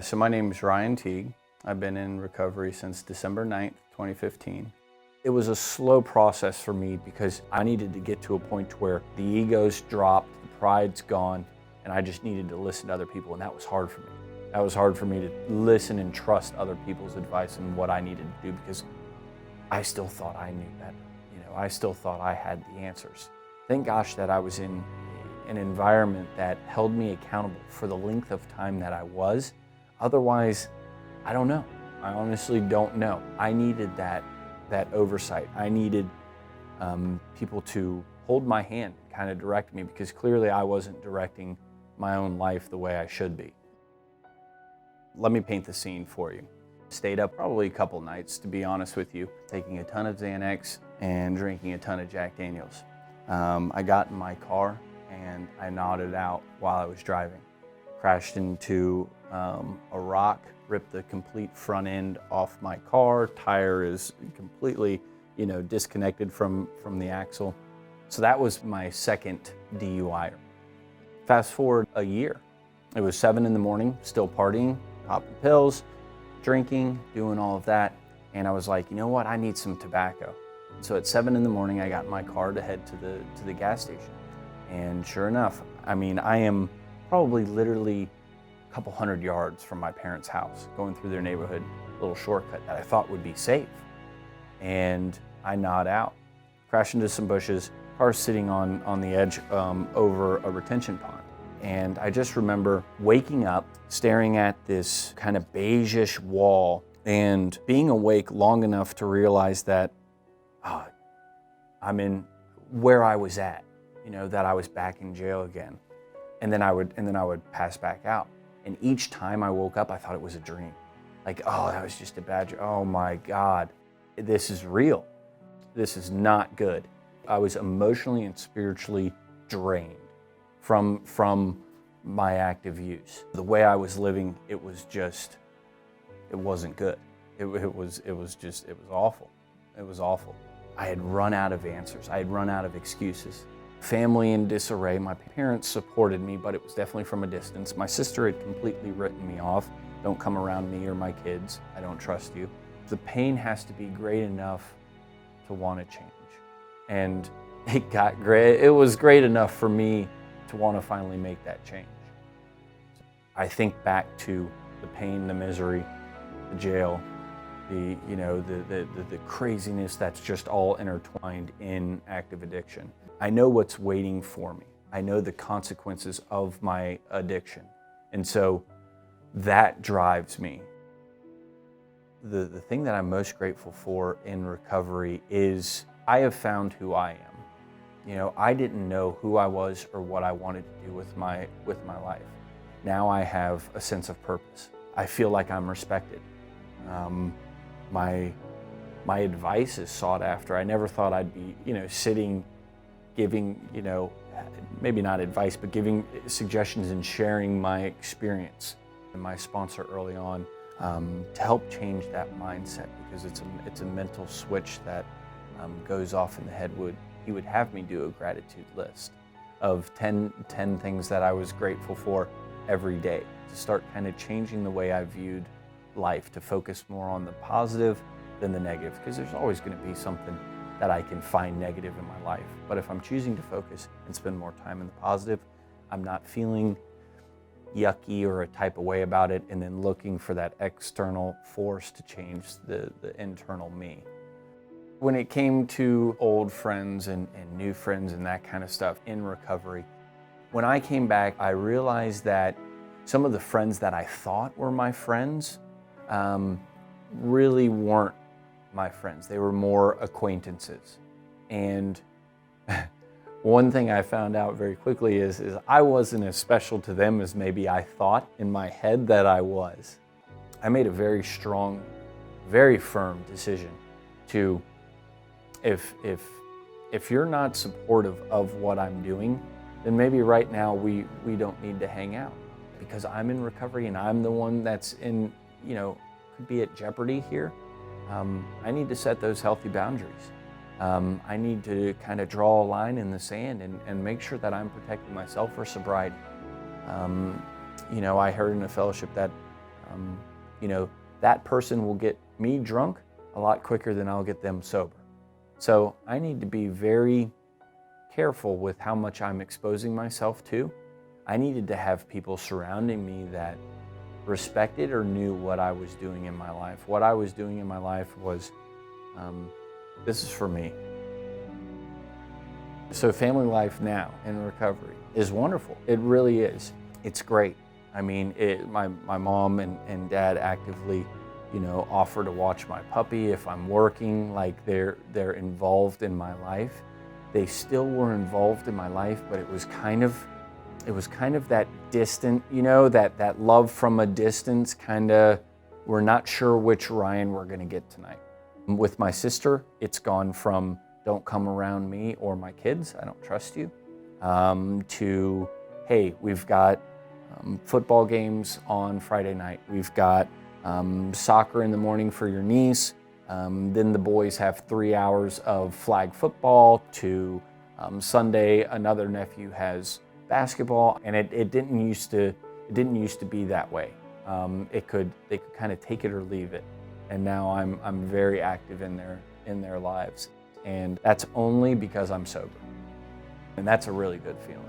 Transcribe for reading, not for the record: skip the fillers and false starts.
So my name is Ryan Teague. I've been in recovery since December 9th, 2015. It was a slow process for me because I needed to get to a point where the ego's dropped, the pride's gone, and I just needed to listen to other people, and that was hard for me. That was hard for me to listen and trust other people's advice and what I needed to do because I still thought I knew better. I still thought I had the answers. Thank gosh that I was in an environment that held me accountable for the length of time that I was. Otherwise, I don't know. I honestly don't know. I needed that oversight. I needed people to hold my hand, kind of direct me, because clearly I wasn't directing my own life the way I should be. Let me paint the scene for you. Stayed up probably a couple nights, to be honest with you, taking a ton of Xanax and drinking a ton of Jack Daniels. I got in my car and I nodded out while I was driving. Crashed into a rock, ripped the complete front end off my car. Tire is completely, disconnected from the axle. So that was my second DUI. Fast forward a year. It was 7 in the morning, still partying, popping pills, drinking, doing all of that. And I was like, you know what? I need some tobacco. So at 7 in the morning, I got in my car to head to the gas station. And sure enough, I am probably literally a couple hundred yards from my parents' house, going through their neighborhood, little shortcut that I thought would be safe. And I nod out, crash into some bushes, car sitting on the edge over a retention pond. And I just remember waking up, staring at this kind of beige-ish wall and being awake long enough to realize that I'm in where I was at, that I was back in jail again. And then I would pass back out. And each time I woke up, I thought it was a dream. Like, that was just a bad dream. Oh my God, this is real. This is not good. I was emotionally and spiritually drained from my active use. The way I was living, it wasn't good. It was awful. It was awful. I had run out of answers. I had run out of excuses. Family in disarray. My parents supported me, but it was definitely from a distance. My sister had completely written me off. Don't come around me or my kids. I don't trust you. The pain has to be great enough to want to change. And it got great. It was great enough for me to want to finally make that change. I think back to the pain, the misery, the jail, the craziness that's just all intertwined in active addiction. I know what's waiting for me. I know the consequences of my addiction. And so that drives me. The thing that I'm most grateful for in recovery is I have found who I am. I didn't know who I was or what I wanted to do with my life. Now I have a sense of purpose. I feel like I'm respected. My advice is sought after. I never thought I'd be, sitting, giving, maybe not advice, but giving suggestions and sharing my experience. And my sponsor early on to help change that mindset, because it's a mental switch that goes off in the head. He would have me do a gratitude list of 10 things that I was grateful for every day, to start kind of changing the way I viewed life, to focus more on the positive than the negative, because there's always going to be something that I can find negative in my life. But if I'm choosing to focus and spend more time in the positive, I'm not feeling yucky or a type of way about it and then looking for that external force to change the internal me. When it came to old friends and new friends and that kind of stuff in recovery, when I came back, I realized that some of the friends that I thought were my friends really weren't my friends. They were more acquaintances. And one thing I found out very quickly is I wasn't as special to them as maybe I thought in my head that I was. I made a very strong, very firm decision to, if you're not supportive of what I'm doing, then maybe right now we don't need to hang out, because I'm in recovery and I'm the one that's in, could be at jeopardy here, I need to set those healthy boundaries. I need to kind of draw a line in the sand and make sure that I'm protecting myself for sobriety. I heard in a fellowship that, that person will get me drunk a lot quicker than I'll get them sober. So I need to be very careful with how much I'm exposing myself to. I needed to have people surrounding me that respected or knew what I was doing in my life. What I was doing in my life was, this is for me. So family life now in recovery is wonderful. It really is. It's great. I mean, my mom and dad actively, offer to watch my puppy if I'm working. Like they're involved in my life. They still were involved in my life, but it was kind of that distant, that love from a distance, we're not sure which Ryan we're gonna get tonight. With my sister, it's gone from don't come around me or my kids, I don't trust you, to, hey, we've got football games on Friday night. We've got soccer in the morning for your niece. Then the boys have 3 hours of flag football, to Sunday, another nephew has basketball, and it didn't used to be that way. They could kind of take it or leave it, and now I'm very active in their lives, and that's only because I'm sober, and that's a really good feeling.